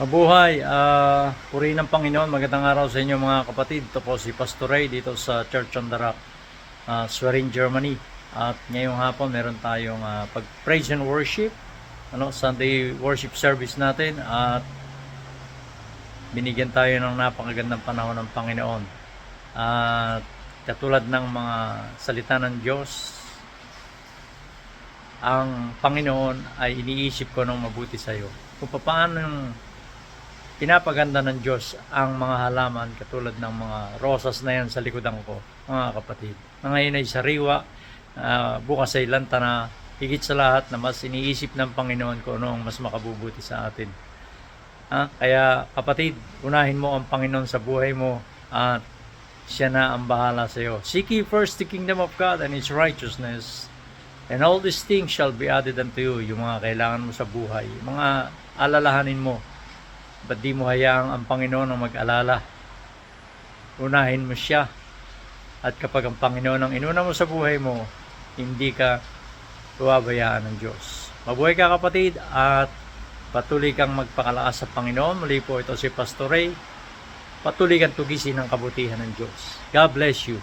Mabuhay, purihin ng Panginoon. Magandang araw sa inyo mga kapatid. Ito po si Pastor Ray dito sa Church on the Rock, Schwerin, Germany. At ngayong hapon meron tayong pag-praise and worship, Sunday worship service natin. At binigyan tayo ng napakagandang panahon ng Panginoon. At katulad ng mga salita ng Diyos, ang Panginoon ay iniisip ko ng mabuti sa iyo. Kung paano pinapaganda ng Diyos ang mga halaman katulad ng mga rosas na yan sa likodan ko, mga kapatid. Ngayon ay sariwa, bukas ay lantana, higit sa lahat na mas iniisip ng Panginoon ko ano ang mas makabubuti sa atin. Kaya kapatid, unahin mo ang Panginoon sa buhay mo at siya na ang bahala sa iyo. Seek ye first the kingdom of God and His righteousness, and all these things shall be added unto you. Yung mga kailangan mo sa buhay, mga alalahanin mo. Ba't di mo hayaang ang Panginoon ang mag-alala? Unahin mo siya. At kapag ang Panginoon ang inuna mo sa buhay mo, hindi ka tuwabayaan ng Diyos. Mabuhay ka kapatid at patuloy kang magpakalakas sa Panginoon. Muli po ito si Pastor Ray. Patuloy kang tugisin ng kabutihan ng Diyos. God bless you.